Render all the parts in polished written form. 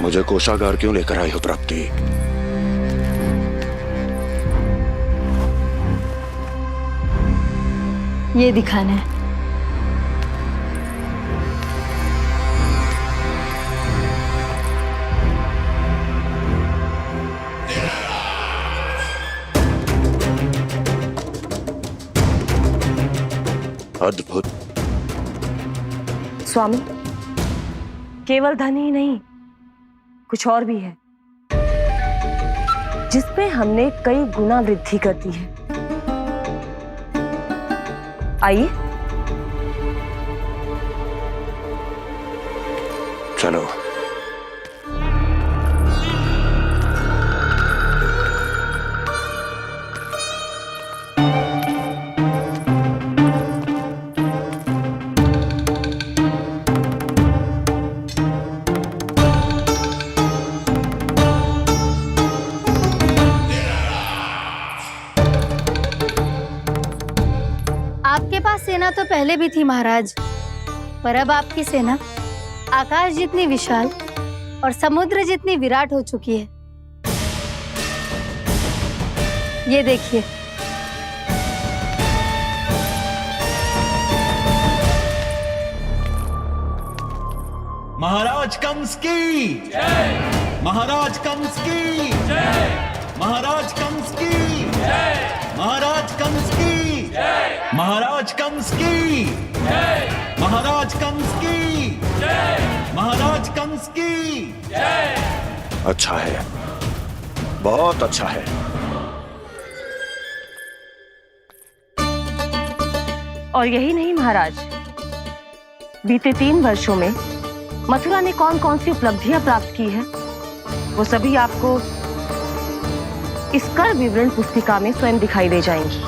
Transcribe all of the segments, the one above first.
मुझे कोषागार क्यों लेकर आई हो प्राप्ति? ये दिखाना है। अद्भुत। स्वामी, केवल धन ही नहीं, कुछ और भी है जिसपे हमने कई गुना वृद्धि कर दी है। आइए चलो। आपके पास सेना तो पहले भी थी महाराज, पर अब आपकी सेना आकाश जितनी विशाल और समुद्र जितनी विराट हो चुकी है। ये देखिए। महाराज कंस की जय। महाराज कंस की जय। महाराज कंस की जय। महाराज कंस की जय। महाराज कंस की जय। महाराज कंस की जय। महाराज कंस की जय। अच्छा है, बहुत अच्छा है। और यही नहीं महाराज, बीते 3 वर्षों में मथुरा ने कौन कौन सी उपलब्धियां प्राप्त की है, वो सभी आपको इस कर विवरण पुस्तिका में स्वयं दिखाई दे जाएंगी।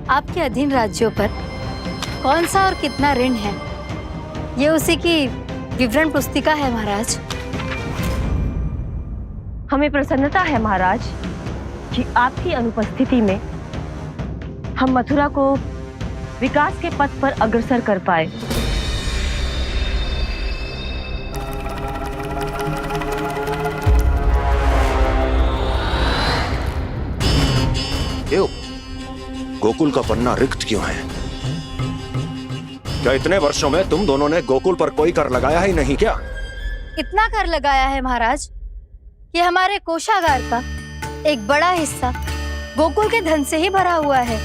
आपके अधीन राज्यों पर कौन सा और कितना ऋण है, ये उसी की विवरण पुस्तिका है महाराज। हमें प्रसन्नता है महाराज कि आपकी अनुपस्थिति में हम मथुरा को विकास के पथ पर अग्रसर कर पाए। क्यों? गोकुल का पन्ना रिक्त क्यों है? क्या इतने वर्षों में तुम दोनों ने गोकुल पर कोई कर लगाया ही नहीं क्या? इतना कर लगाया है महाराज कि हमारे कोषागार का एक बड़ा हिस्सा गोकुल के धन से ही भरा हुआ है।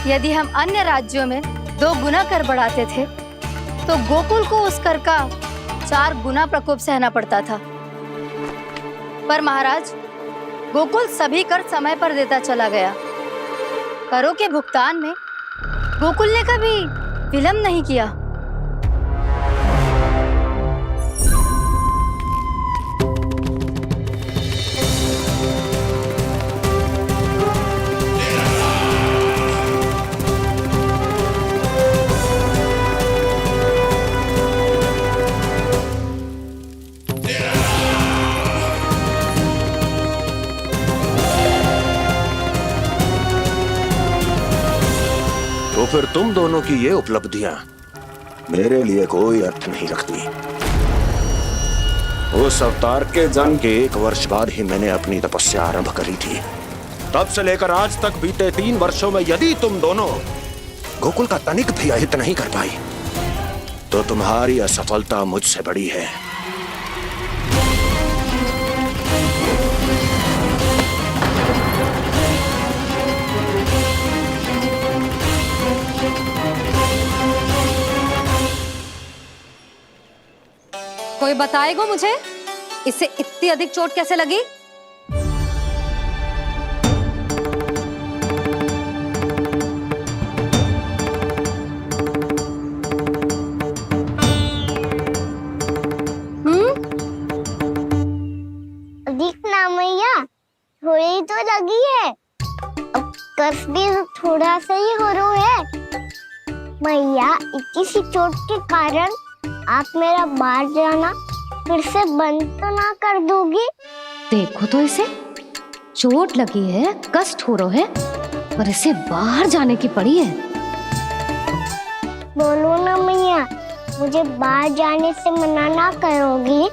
यदि हम अन्य राज्यों में 2 गुना कर बढ़ाते थे तो गोकुल को उस कर का 4 गुना प्रकोप सहना पड़ता था। पर महाराज, गोकुल सभी कर समय पर देता चला गया। करों के भुगतान में गोकुल ने कभी विलंब नहीं किया। तो फिर तुम दोनों की ये उपलब्धियां मेरे लिए कोई अर्थ नहीं रखती। उस अवतार के जन्म के 1 वर्ष बाद ही मैंने अपनी तपस्या आरंभ करी थी। तब से लेकर आज तक बीते 3 वर्षों में यदि तुम दोनों गोकुल का तनिक भी अहित नहीं कर पाई तो तुम्हारी असफलता मुझसे बड़ी है। कोई बताएगा मुझे इसे इतनी अधिक चोट कैसे लगी? अधिक ना मैया, थोड़ी तो लगी है। अब कस भी थोड़ा सा ही हो रहा है। मैया, इतनी सी चोट के कारण आप मेरा बाहर जाना फिर से बंद तो ना कर दोगी? देखो तो इसे, चोट लगी है, कष्ट हो रहा है और इसे बाहर जाने की पड़ी है। बोलो ना मैया, मुझे बाहर जाने से मना ना करोगी?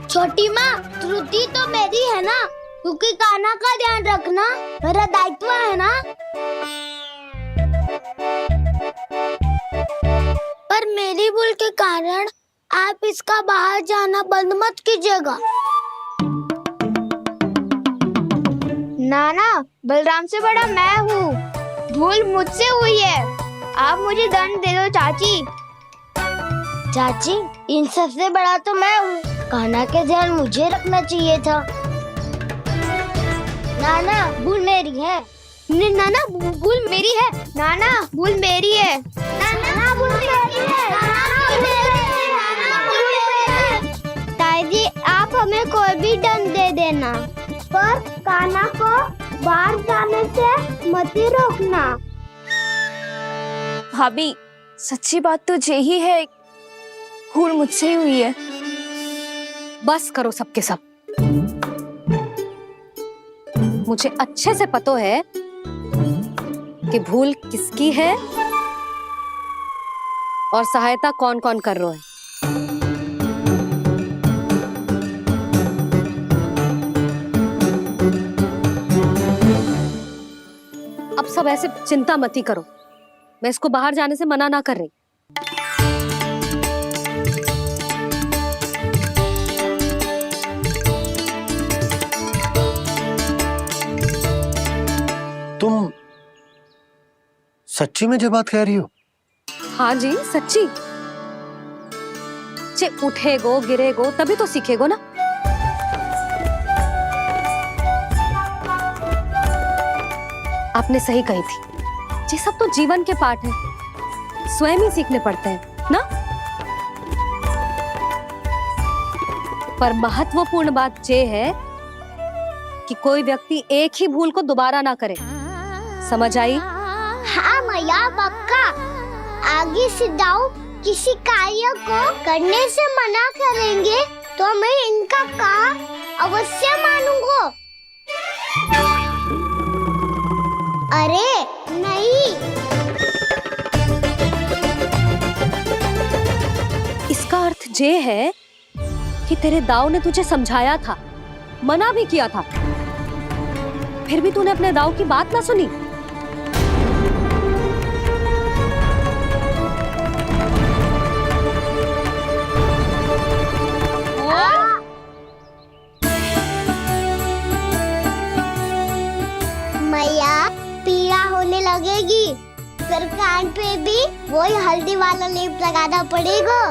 छोटी माँ, त्रुटि तो मेरी है ना, क्योंकि कान्हा का ध्यान रखना मेरा दायित्व है ना। पर मेरी भूल के कारण आप इसका बाहर जाना बंद मत कीजिएगा। नाना, बलराम से बड़ा मैं हूँ, भूल मुझसे हुई है, आप मुझे दंड दे दो चाची। चाची, इन सबसे बड़ा तो मैं हूँ, कान्हा के ध्यान मुझे रखना चाहिए था। नाना, भूल मेरी है। नाना, भूल मेरी है। नाना, भूल मेरी है। नाना, भूल मेरी है। ताई जी, आप हमें कोई भी दंड दे देना, पर कान्हा को बाहर जाने से मत ही रोकना। भाभी, सच्ची बात तो यही है, भूल मुझसे ही हुई है। बस करो सबके सब। मुझे अच्छे से पता है कि भूल किसकी है और सहायता कौन कौन कर रहा है। अब सब ऐसे चिंता मत ही करो, मैं इसको बाहर जाने से मना ना कर रही। तुम सच्ची में जो बात कह रही हो? हाँ जी, सच्ची। जे उठेगो गिरेगो तभी तो सीखेगो ना। आपने सही कही थी, ये सब तो जीवन के पाठ है, स्वयं ही सीखने पड़ते हैं ना। पर महत्वपूर्ण बात ये है कि कोई व्यक्ति एक ही भूल को दोबारा ना करे, समझ आई? हाँ मैया, पक्का। आगे से दाऊ किसी कार्य को करने से मना करेंगे तो मैं इनका कहा अवश्य मानूंगा। अरे नहीं, इसका अर्थ ये है कि तेरे दाऊ ने तुझे समझाया था, मना भी किया था, फिर भी तूने अपने दाऊ की बात ना सुनी। मैया, पीड़ा होने लगेगी, फिर कान पे भी वही हल्दी वाला लेप लगाना पड़ेगा।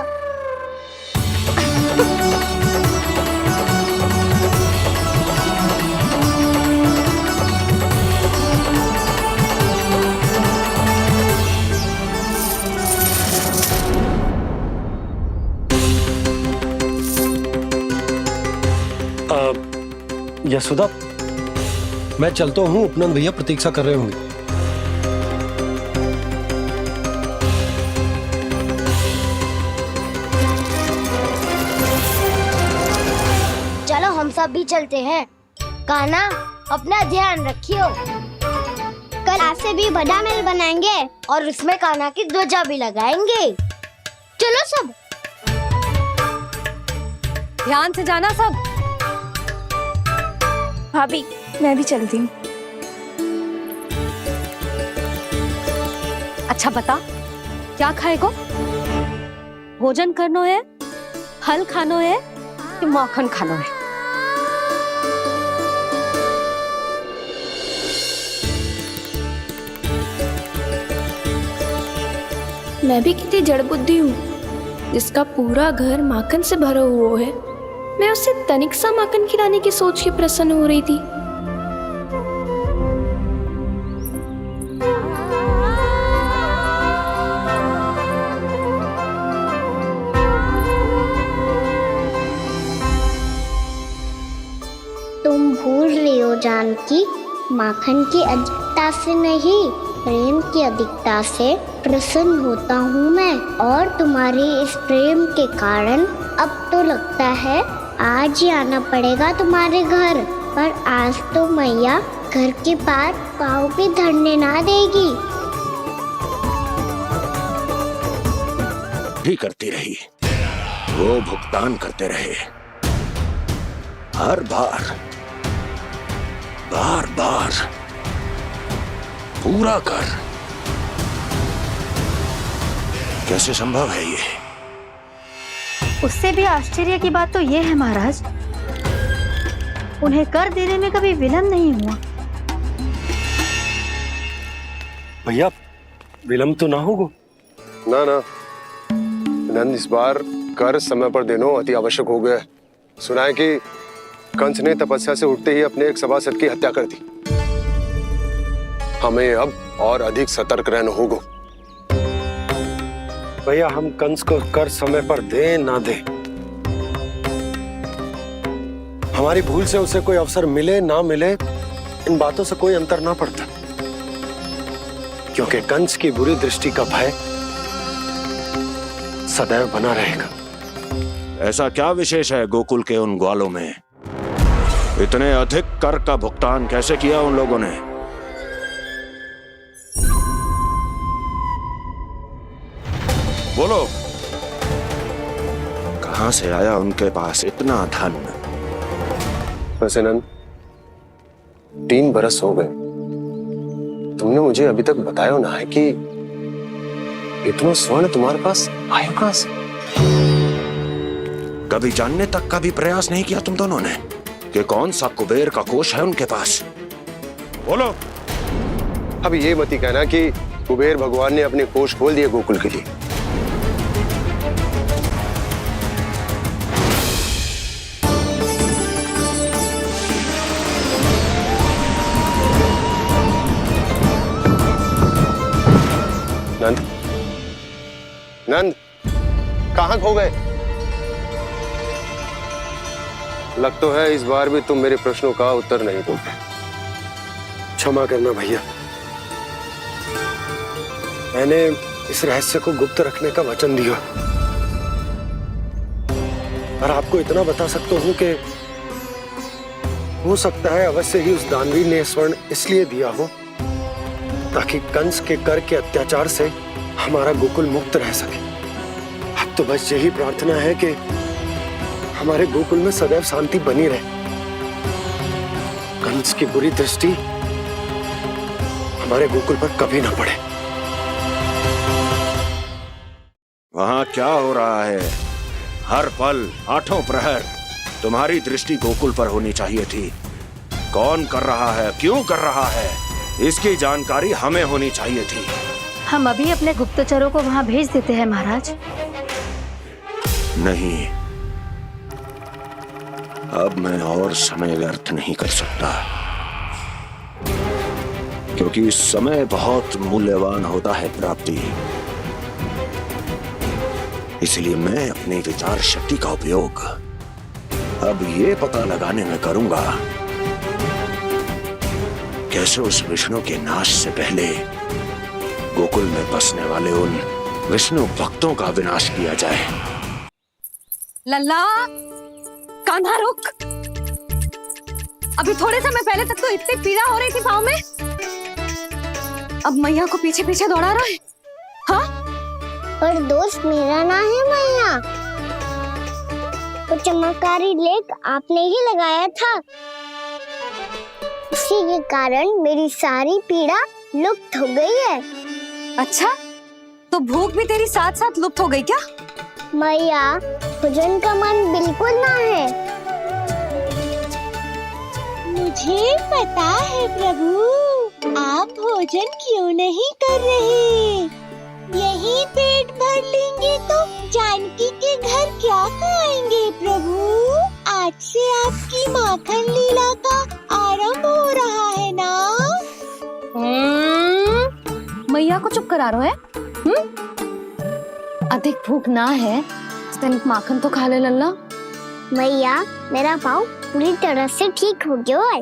यशोदा, मैं चलता हूँ, उपनंद भैया प्रतीक्षा कर रहे होंगे। चलो हम सब भी चलते हैं। कान्हा, अपना ध्यान रखियो। कल आज से भी बड़ा महल बनाएंगे और उसमें कान्हा की ध्वजा भी लगाएंगे। चलो सब। ध्यान से जाना सब। भाभी, मैं भी चलती हूँ। अच्छा बता, क्या खाएगो? भोजन करनो है, फल खानो है कि माखन खानो है? मैं भी कितनी जड़ बुद्धि हूँ, जिसका पूरा घर माखन से भरा हुआ है। मैं उससे तनिक सा माखन खिलाने की सोच के प्रसन्न हो रही थी। तुम भूल रही हो जानकी, माखन की अधिकता से नहीं, प्रेम की अधिकता से प्रसन्न होता हूँ मैं। और तुम्हारे इस प्रेम के कारण अब तो लगता है आज ही आना पड़ेगा तुम्हारे घर, पर आज तो मैया घर के पास पाँव भी धरने ना देगी। भी करती रही, वो भुगतान करते रहे, हर बार बार बार पूरा कर। कैसे संभव है ये? उससे भी आश्चर्य की बात तो ये है महाराज, उन्हें कर देने में कभी विलम्ब नहीं हुआ। भैया विलम्ब तो ना होगा? ना ना नंद, इस बार कर समय पर देना अति आवश्यक हो गया है। सुना है कि कंस ने तपस्या से उठते ही अपने एक सभासद की हत्या कर दी। हमें अब और अधिक सतर्क रहना होगा। भैया हम कंस को कर समय पर दे ना दे, हमारी भूल से उसे कोई अवसर मिले ना मिले, इन बातों से कोई अंतर ना पड़ता, क्योंकि कंस की बुरी दृष्टि का भय सदैव बना रहेगा। ऐसा क्या विशेष है गोकुल के उन ग्वालों में? इतने अधिक कर का भुगतान कैसे किया उन लोगों ने? बोलो, कहां से आया उनके पास इतना धन? वैसे नंद, 3 बरस हो गए, तुमने मुझे अभी तक बताया ना है कि इतना स्वर्ण तुम्हारे पास आया कहां से? कभी जानने तक का भी प्रयास नहीं किया तुम दोनों ने कि कौन सा कुबेर का कोष है उनके पास? बोलो। अब ये मत ही कहना कि कुबेर भगवान ने अपने कोष खोल दिए गोकुल के लिए। नंद, नंद, कहां खो गए? लग तो है इस बार भी तुम मेरे प्रश्नों का उत्तर नहीं दोगे। क्षमा करना भैया, मैंने इस रहस्य को गुप्त रखने का वचन दिया, और आपको इतना बता सकता हूं कि हो सकता है अवश्य ही उस दानवीर ने स्वर्ण इसलिए दिया हो ताकि कंस के कर के अत्याचार से हमारा गोकुल मुक्त रह सके। अब तो बस यही प्रार्थना है कि हमारे गोकुल में सदैव शांति बनी रहे, कंस की बुरी दृष्टि हमारे गोकुल पर कभी ना पड़े। वहां क्या हो रहा है? हर पल, आठों प्रहर तुम्हारी दृष्टि गोकुल पर होनी चाहिए थी। कौन कर रहा है, क्यों कर रहा है, इसकी जानकारी हमें होनी चाहिए थी। हम अभी अपने गुप्तचरों को वहां भेज देते हैं महाराज। नहीं, अब मैं और समय व्यर्थ नहीं कर सकता, क्योंकि समय बहुत मूल्यवान होता है प्राप्ति। इसलिए मैं अपनी विचार शक्ति का उपयोग अब ये पता लगाने में करूंगा कैसे उस विष्णु के नाश से पहले गोकुल में बसने वाले उन विष्णु भक्तों का विनाश किया जाए। लल्ला, कान्हा रुक। अभी थोड़े समय पहले तक तो इतनी पीड़ा हो रही थी पाँव में, अब मैया को पीछे पीछे दौड़ा रहा है। हाँ? पर दोस्त मेरा ना है मैया, वो चमत्कारी लेख आपने ही लगाया था, उसी के कारण मेरी सारी पीड़ा लुप्त हो गई है। अच्छा, तो भूख भी तेरी साथ साथ लुप्त हो गई क्या? मैया, भोजन का मन बिल्कुल ना है। मुझे पता है प्रभु, आप भोजन क्यों नहीं कर रहे। यही पेट भर लेंगे तो जानकी के घर क्या खाएंगे प्रभु। आज से आपकी माखन लीला का आरंभ हो रहा है ना। मैया को चुप करा रहे हैं? अधिक भूख ना है, तनिक माखन तो खा ले लल्ला। मैया, मेरा पाँव पूरी तरह से ठीक हो गया है,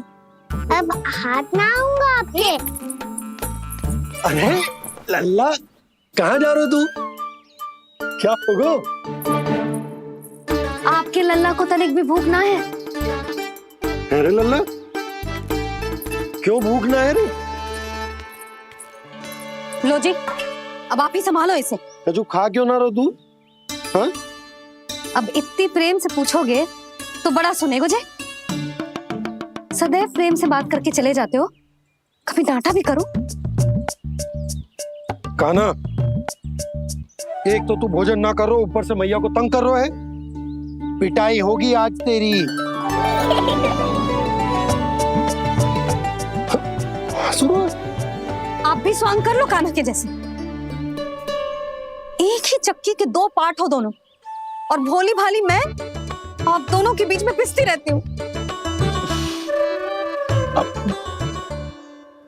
अब हाथ ना आऊंगा आपके। अरे लल्ला, कहाँ जा रहे हो तू? क्या होगा? आपके के लल्ला को तनिक भी भूख ना है? अरे लल्ला, क्यों भूख ना है रे? लो जी, अब आप ही संभालो इसे। कजू खा क्यों ना रहो तू? हाँ? अब इतनी प्रेम से पूछोगे तो बड़ा सुनेगो जे। सदैव प्रेम से बात करके चले जाते हो, कभी डांटा भी करो। कान्हा, एक तो तू भोजन ना करो, ऊपर से मैया को तंग कर रहा है। पिटाई होगी आज तेरी। आप भी स्वांग कर लो कान्हा के जैसे। एक ही चक्की के दो पार्ट हो दोनों, और भोली भाली मैं आप दोनों के बीच में पिसती रहती हूँ।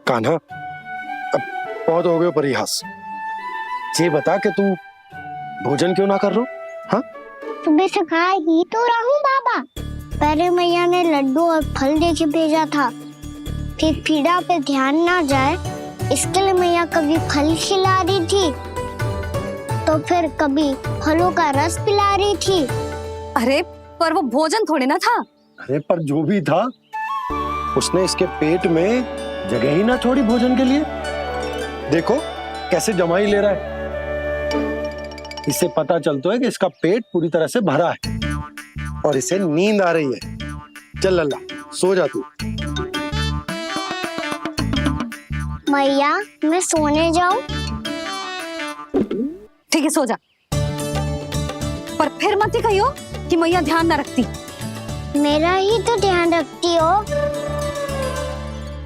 कान्हा, अब बहुत हो गए परिहास। ये बता कि तू भोजन क्यों ना कर रहा? हाँ? सुबह से खा ही तो रहा हूँ बाबा। पहले मैया ने लड्डू और फल देके भेजा था, फिर पीड़ा पे ध्यान ना जाए इसके लिए मैया कभी फल खिला रही थी तो फिर कभी फलों का रस पिला रही थी। अरे पर वो भोजन थोड़े ना था। अरे पर जो भी था, उसने इसके पेट में जगह ही ना छोड़ी भोजन के लिए। देखो कैसे जमाई ले रहा है। इससे पता चलता है कि इसका पेट पूरी तरह से भरा है और इसे नींद आ रही है। चल लल्ला, सो जा तू। मैया, मैं सोने जाऊं? ठीक है, सो जा। पर फिर मत ही कहियो कि मैया ध्यान ना रखती। मेरा ही तो ध्यान रखती हो।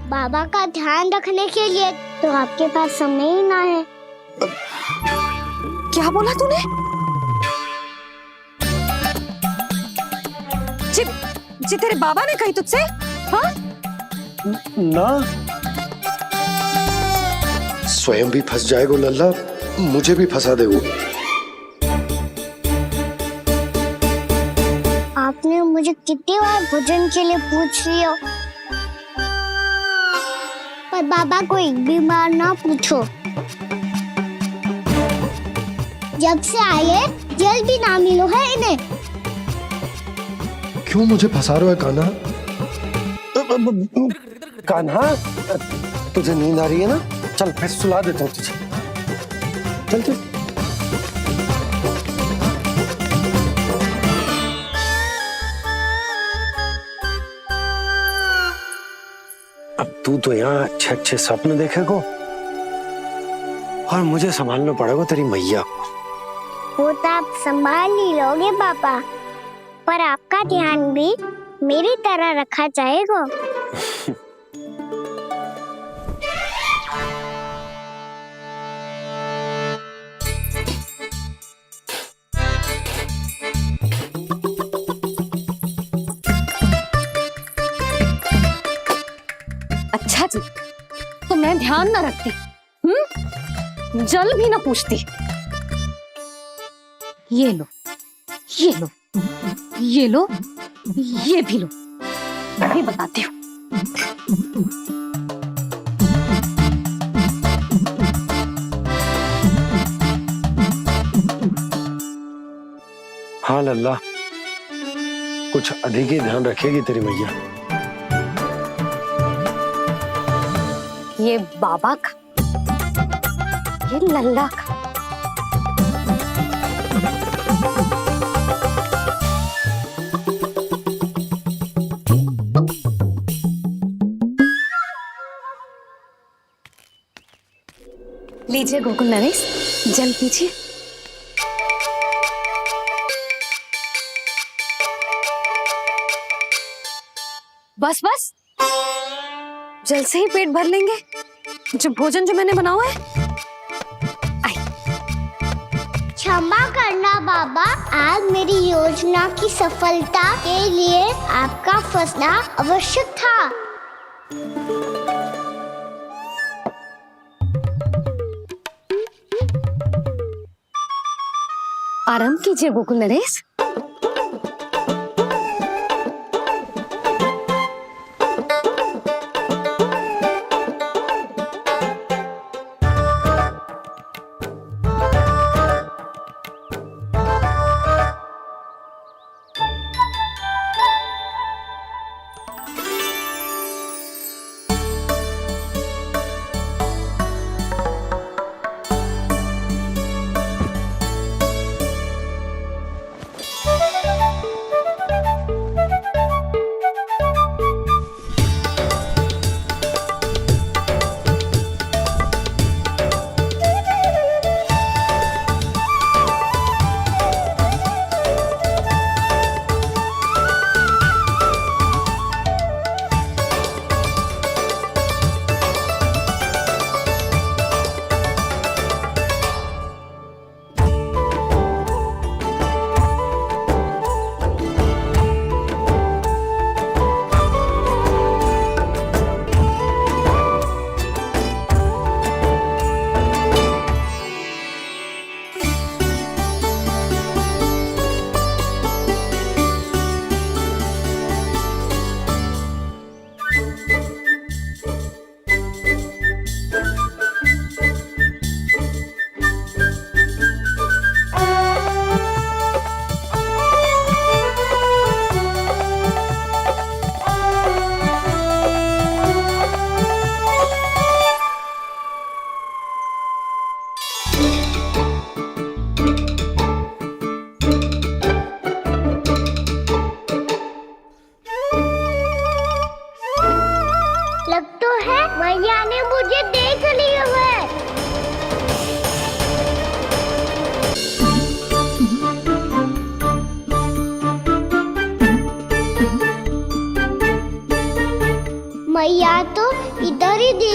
बाबा का ध्यान रखने के लिए तो आपके पास समय ही ना है। क्या बोला तूने? जी तेरे बाबा ने कही तुझसे? हाँ? ना, स्वयं भी फंस जाएगा लल्ला, मुझे भी फंसा दे वो। आपने मुझे कितनी बार भोजन के लिए पूछ लिया, पर बाबा को एक भी बार ना पूछो। जब से आए जल भी ना मिलो है इन्हें। क्यों मुझे फंसा रहा है कान्हा? कान्हा, तुझे नींद आ रही है ना? चल मैं सुला देता हूँ तुझे। चल चल। अब तू तो यहाँ अच्छे अच्छे सपने देखेगा और मुझे संभालना पड़ेगा तेरी मैया को। वो तो आप संभाल ही लोगे पापा, पर आपका ध्यान भी मेरी तरह रखा जाएगा। अच्छा जी, तो मैं ध्यान ना रखती, जल भी ना पूछती। ये लो, ये लो, ये लो, ये भी लो। मैं भी बताती हूँ। हाँ लल्ला, कुछ अधिक ही ध्यान रखेगी तेरी मैया। ये बाबा का, ये लल्ला का। लीजिए गोकुल नरेश, जल पीजिए। बस बस, जल से ही पेट भर लेंगे। जो भोजन जो मैंने बनाया है। क्षमा करना बाबा, आज मेरी योजना की सफलता के लिए आपका फंसना आवश्यक था। आराम कीजिए गोकुल नरेश।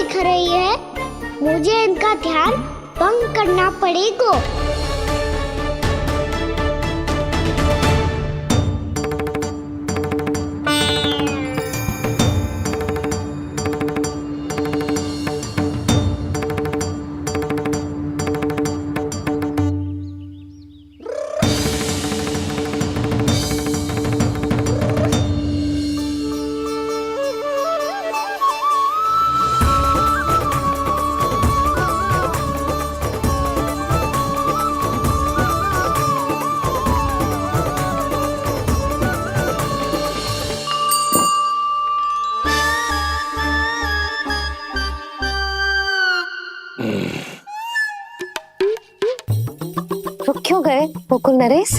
दिख रही है, मुझे इनका ध्यान भंग करना पड़ेगा। रुक क्यों गए गोकुल नरेश?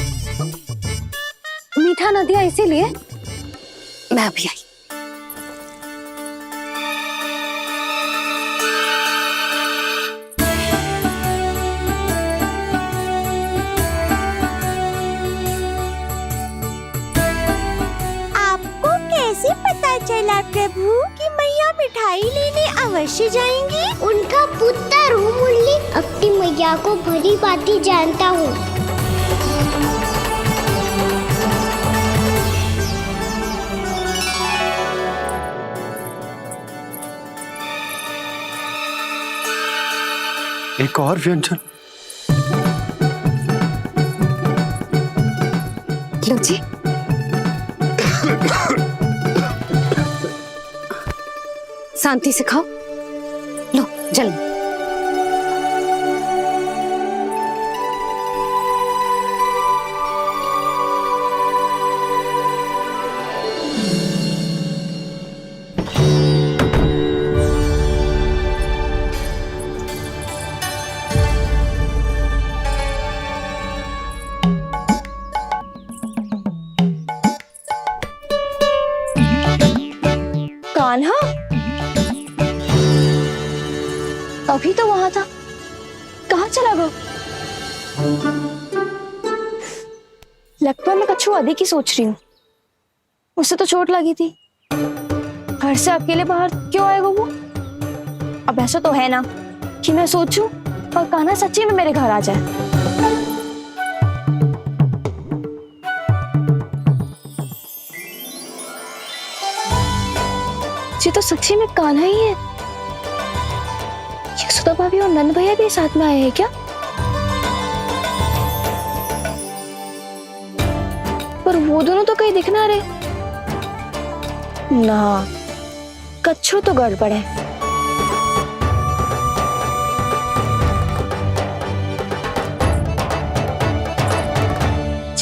मीठा न दिया इसीलिए मैं अभी आई। आपको कैसे पता चला प्रभु कि मैया मिठाई लेने अवश्य जाएंगी? उनका पुत्र हूँ मुरली, अपनी मैया को भली भांति जानता हूँ। एक और व्यंजन। लो जी। शांति से खाओ। लो जल। कान्हा अभी तो वहां था, कहाँ चला गया? लगता है मैं कछु अधिक ही सोच रही हूँ। उसे तो चोट लगी थी, घर से अकेले बाहर क्यों आएगा वो? अब ऐसा तो है ना कि मैं सोचूं और कान्हा सच्ची में मेरे घर आ जाए। ये तो सच्ची में कान्हा ही है। यशोदा भाभी और नंद भैया भी साथ में आए हैं क्या? पर वो दोनों तो कहीं दिख ना रहे। ना, कच्छो तो गड़बड़ है।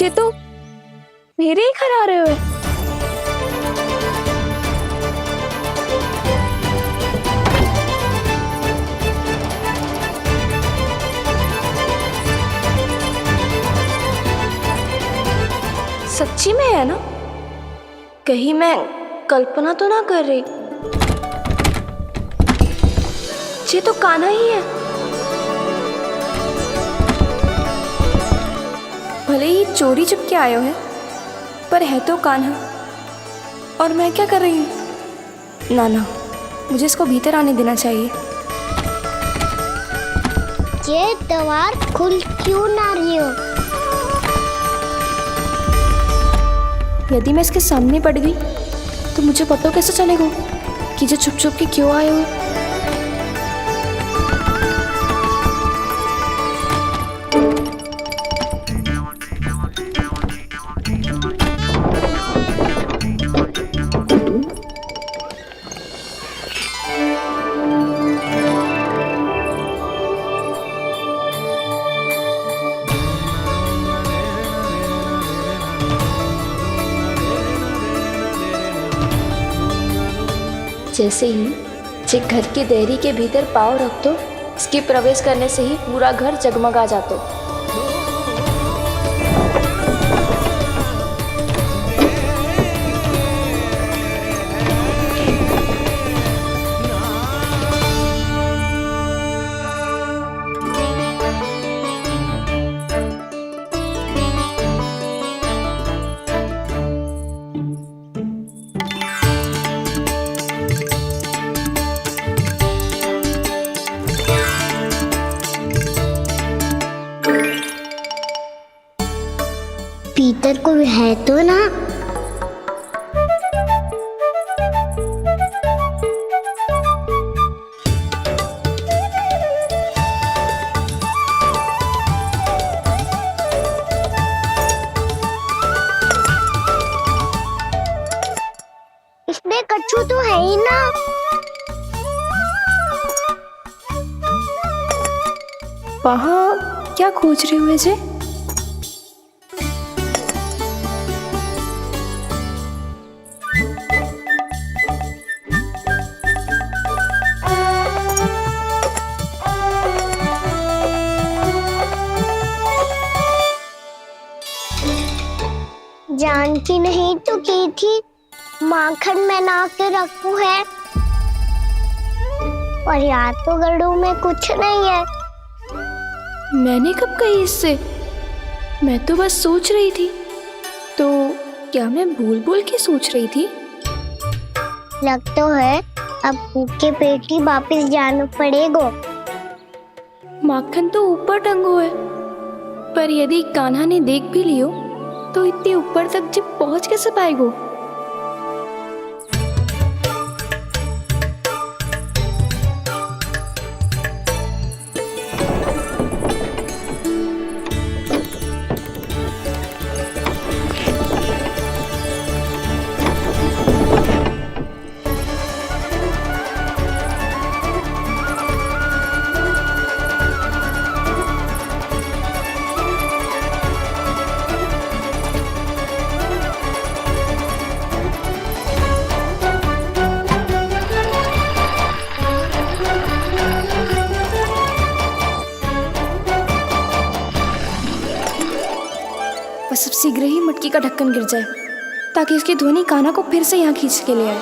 ये तो मेरे ही घर आ रहे हो। सच्ची में है ना? कहीं मैं कल्पना तो ना कर रही? ये तो कान्हा ही है। भले ही चोरी चुपके आए हो है, पर है तो कान्हा। और मैं क्या कर रही हूँ? ना ना, मुझे इसको भीतर आने देना चाहिए। ये द्वार खुल क्यों ना रही हो? यदि मैं इसके सामने पड़ गई तो मुझे पता कैसे चलेगा कि जो छुप छुप के क्यों आए हुए? जैसे ही जे घर की देहरी के भीतर पाँव रख दो, इसके प्रवेश करने से ही पूरा घर जगमगा जातो। भीतर कोई है तो ना? इसमें कच्छू तो है ही ना। वहाँ क्या खोज रहे हुए जे? जानकी नहीं तो की थी माखन में ना के रखू है, और याद तो गड्ढू में कुछ नहीं है। मैंने कब कही इससे? मैं तो बस सोच रही थी। तो क्या मैं भूल भूल के सोच रही थी? लग तो है अब भूखे पेट ही वापिस जाना पड़ेगा। माखन तो ऊपर टंगो है, पर यदि कान्हा ने देख भी लियो तो इतने ऊपर तक जब पहुंच कैसे पाएगो? बस अब शीघ्र ही मटकी का ढक्कन गिर जाए ताकि उसकी ध्वनि कान्हा को फिर से यहाँ खींच के ले आए।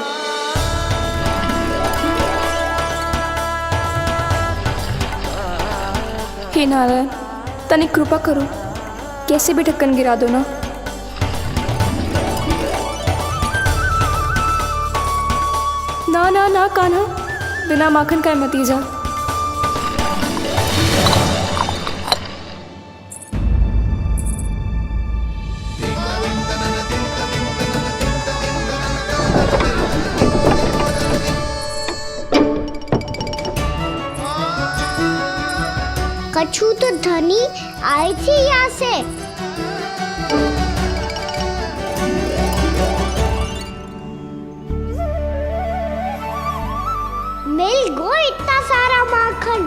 हे नारायण, तनिक कृपा करो, कैसे भी ढक्कन गिरा दो ना। ना ना ना कान्हा, बिना माखन का मत जा। कच्छू तो धनी आई थी यहाँ से। मिल गो इतना सारा माखन,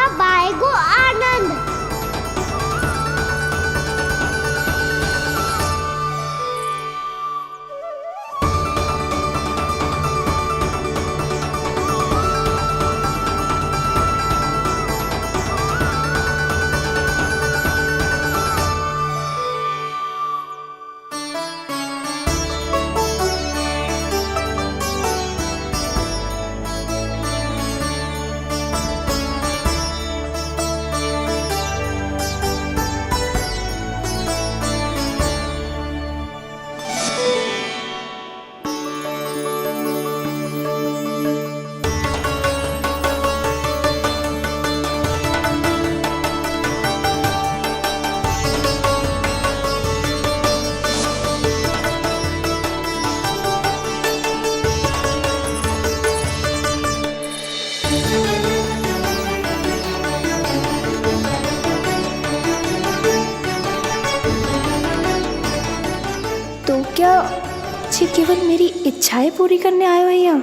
अब आएगो आनंद। तो क्या ये केवल मेरी इच्छाएं पूरी करने आए हो यहाँ?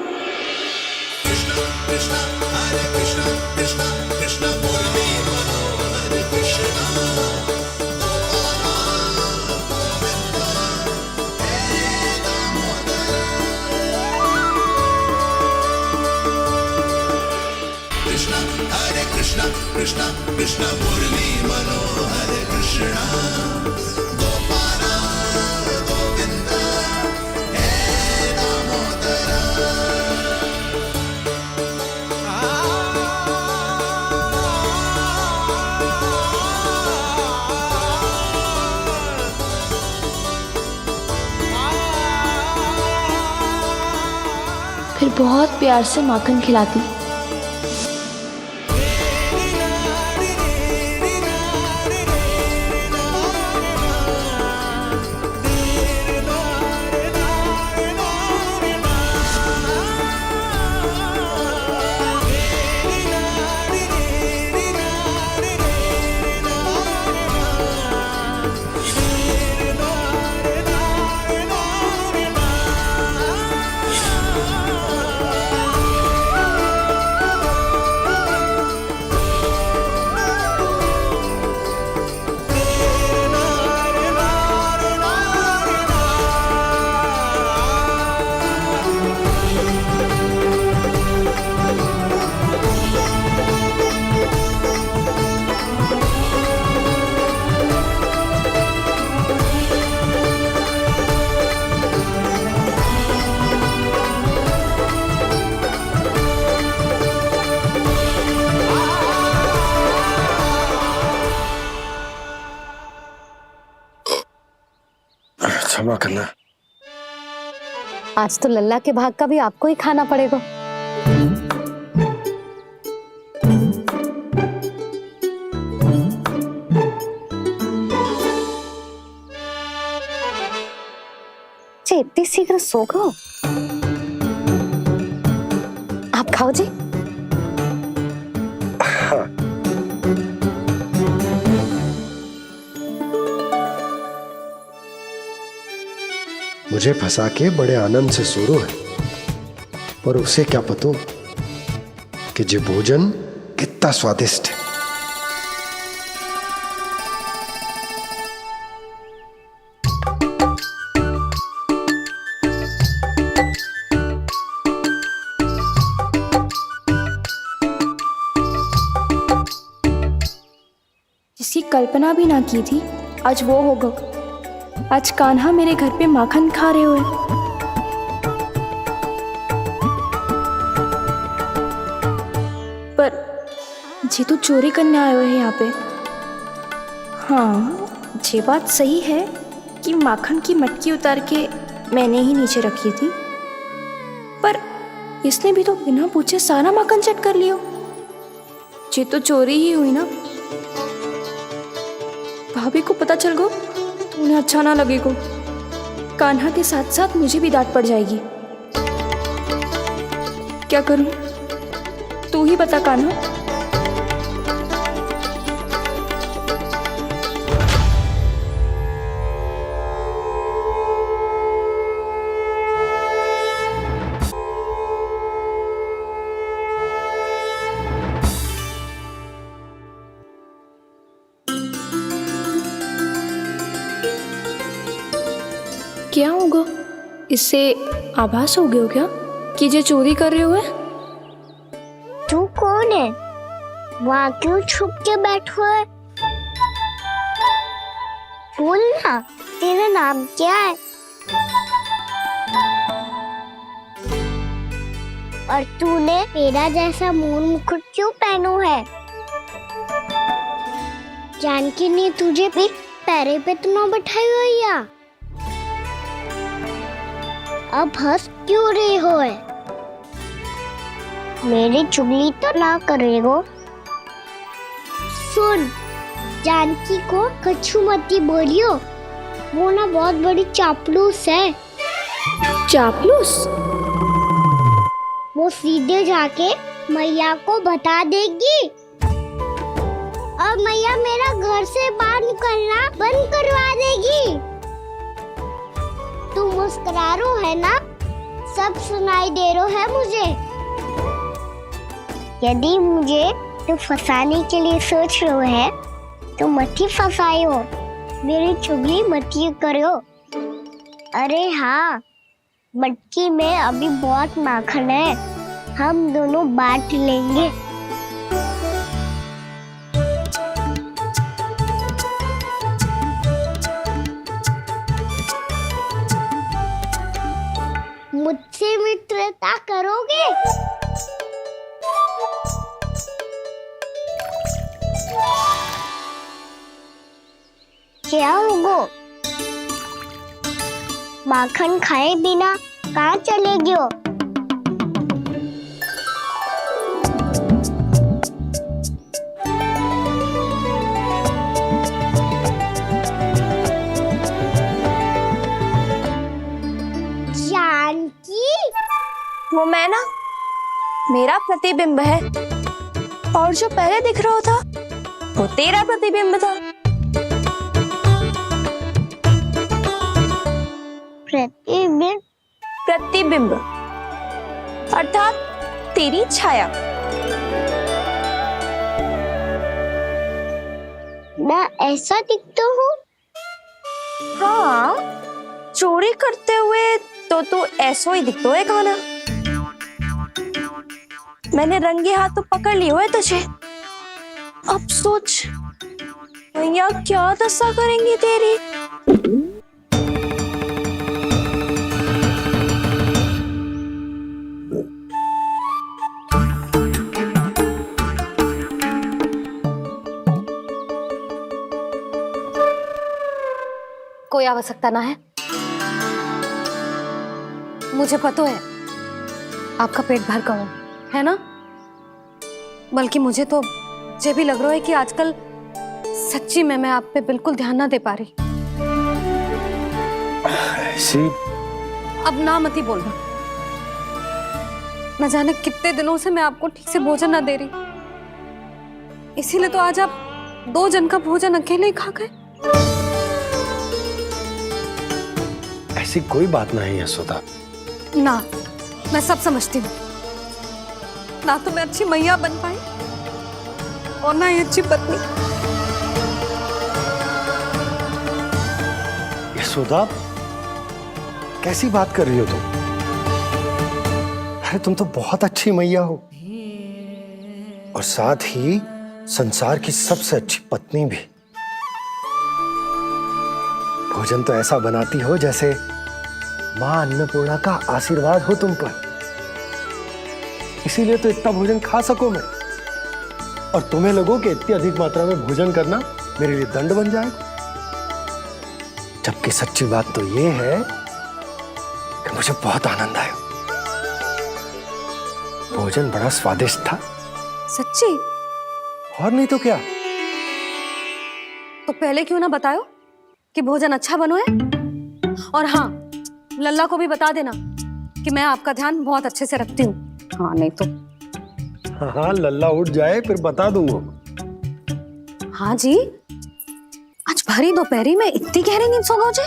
फिर बहुत प्यार से माखन खिलाती। क्षमा करना। आज तो लल्ला के भाग का भी आपको ही खाना पड़ेगा। इतनी शीघ्र सो गो? आप खाओ जी। हाँ। मुझे फंसा के बड़े आनंद से सो रहा है, पर उसे क्या पता कि ये भोजन कितना स्वादिष्ट है। जिसकी कल्पना भी ना की थी, आज वो होगा। आज कान्हा मेरे घर पे माखन खा रहे हुए। पर जी तो चोरी करने आए हुए हैं यहाँ पे। हाँ, ये बात सही है कि माखन की मटकी उतार के मैंने ही नीचे रखी थी, पर इसने भी तो बिना पूछे सारा माखन चट कर लियो। ये तो चोरी ही हुई ना। भाभी को पता चल गो तो उन्हें अच्छा ना लगेगा। कान्हा के साथ साथ मुझे भी डांट पड़ जाएगी। क्या करूं? तू ही बता कान्हा। क्या होगा? इससे आभास हो गया हो क्या कि ये चोरी कर रहे हुए? तू कौन है? वहाँ क्यों छुप के बैठो है? बोल ना, तेरा नाम क्या है? और तूने मेरा जैसा मोर मुकुट क्यों पहनो है? जानकी ने तुझे भी पैरे पे तो ना बैठाई हुई है। अब हंस क्यों रहे हो है? मेरी चुगली तो ना करेगो। सुन, जानकी को कछु मती बोलियो, वो ना बहुत बड़ी चापलूस है। चापलूस? वो सीधे जाके मैया को बता देगी और मैया मेरा घर से बाहर निकलना बंद करवा देगी। तू मुस्कुरा रो है ना? सब सुनाई दे रो है मुझे। यदि मुझे तू फंसाने के लिए सोच रो है तो मत ही फंसायो, मेरी चुगली मत ही करो। अरे हाँ, मटकी में अभी बहुत माखन है, हम दोनों बांट लेंगे। मुझसे मित्रता करोगे? क्या होगा? माखन खाए बिना कहाँ चलेगी हो? वो मैं ना, मेरा प्रतिबिंब है, और जो पहले दिख रहा था वो तेरा प्रतिबिंब था। प्रतिबिंब? प्रतिबिंब अर्थात तेरी छाया। मैं ऐसा दिखता हूँ? हाँ, चोरी करते हुए तो तू ऐसा ही दिखता है कान्हा। मैंने रंगे हाथ तो पकड़ लियो है तुझे। अब सोच भैया क्या दशा करेंगी तेरी। कोई आवश्यकता ना है, मुझे पता है आपका पेट भर गया है ना, बल्कि मुझे तो ये भी लग रहा है कि आजकल सच्ची में मैं आप पे बिल्कुल ध्यान ना दे पा रही। ऐसी अब ना मत ही बोलना। न जाने कितने दिनों से मैं आपको ठीक से भोजन ना दे रही, इसीलिए तो आज आप 2 जन का भोजन अकेले ही खा गए। ऐसी कोई बात नहीं यशोदा। ना, मैं सब समझती हूँ। ना तो मैं अच्छी मैया बन पाई और ना ही अच्छी पत्नी। यशोदा, कैसी बात कर रही हो तुम? अरे तुम तो बहुत अच्छी मैया हो और साथ ही संसार की सबसे अच्छी पत्नी भी। भोजन तो ऐसा बनाती हो जैसे मां अन्नपूर्णा का आशीर्वाद हो तुम पर। इसीलिए तो इतना भोजन खा सको मैं, और तुम्हें लगो कि इतनी अधिक मात्रा में भोजन करना मेरे लिए दंड बन जाए। जबकि सच्ची बात तो ये है कि मुझे बहुत आनंद आया। भोजन बड़ा स्वादिष्ट था। सच्ची? और नहीं तो क्या। तो पहले क्यों ना बताओ कि भोजन अच्छा बनो है। और हाँ, लल्ला को भी बता देना कि मैं आपका ध्यान बहुत अच्छे से रखती हूँ। हाँ नहीं तो। हाँ, लल्ला उठ जाए फिर बता दूंगा। हाँ जी, आज भरी दोपहरी में इतनी गहरी नींद सो गए?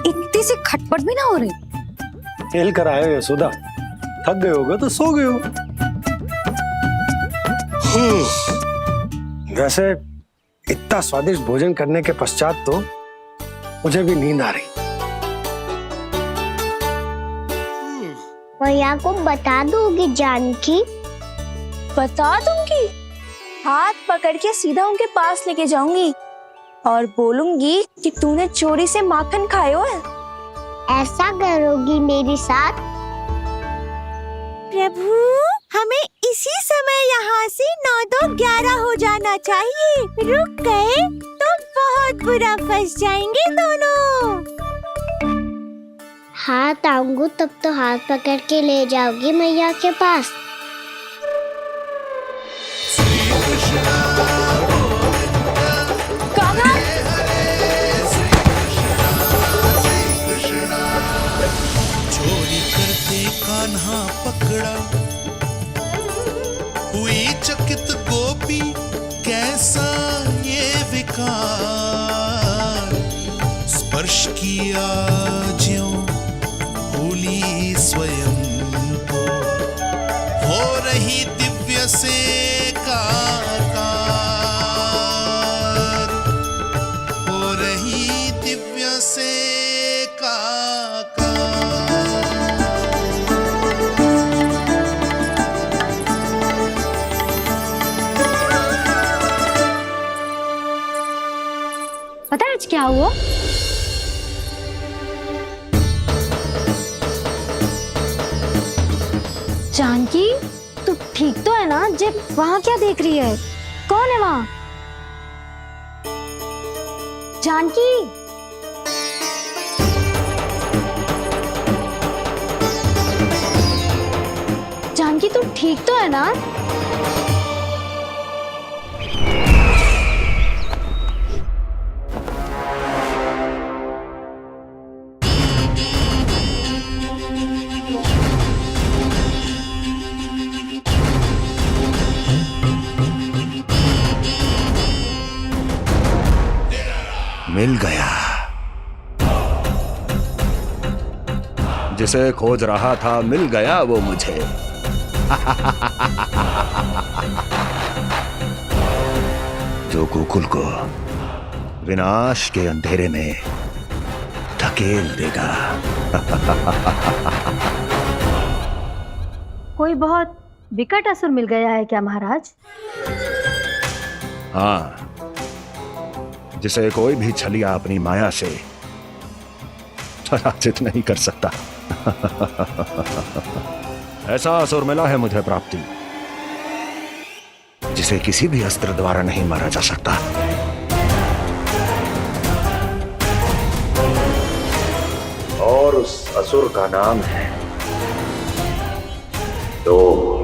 इतनी सी खटपट भी ना हो रही? खेल कर आए हो यशोदा, थक गए होगे तो सो गए हो। वैसे इतना स्वादिष्ट भोजन करने के पश्चात तो मुझे भी नींद आ रही। मैया को बता दोगी जानकी? बता दूंगी। हाथ पकड़ के सीधा उनके पास लेके जाऊंगी और बोलूंगी कि तूने चोरी से माखन खायो है। ऐसा करोगी मेरे साथ? प्रभु, हमें इसी समय यहाँ से 9-2-11 हो जाना चाहिए। रुक गए तो बहुत बुरा फंस जाएंगे दोनों। हाथ आऊंगी तब तो हाथ पकड़ के ले जाओगी मैया के पास। चोरी करते कान्हा पकड़ा, हुई चकित गोपी कैसा ये विकार। स्पर्श किया ज्यों भूली स्वयं को, हो रही दिव्य से काकार, हो रही दिव्य से काकार। पता है आज क्या हुआ? जानकी, तू ठीक तो है ना? जे वहां क्या देख रही है? कौन है वहां? जानकी, जानकी तू ठीक तो है ना? मिल गया। जिसे खोज रहा था मिल गया वो मुझे। जो गोकुल को विनाश के अंधेरे में धकेल देगा। कोई बहुत विकट असुर मिल गया है क्या महाराज? हाँ, जिसे कोई भी छलिया अपनी माया से पराजित नहीं कर सकता। ऐसा असुर मिला है मुझे प्राप्ति, जिसे किसी भी अस्त्र द्वारा नहीं मारा जा सकता। और उस असुर का नाम है दो।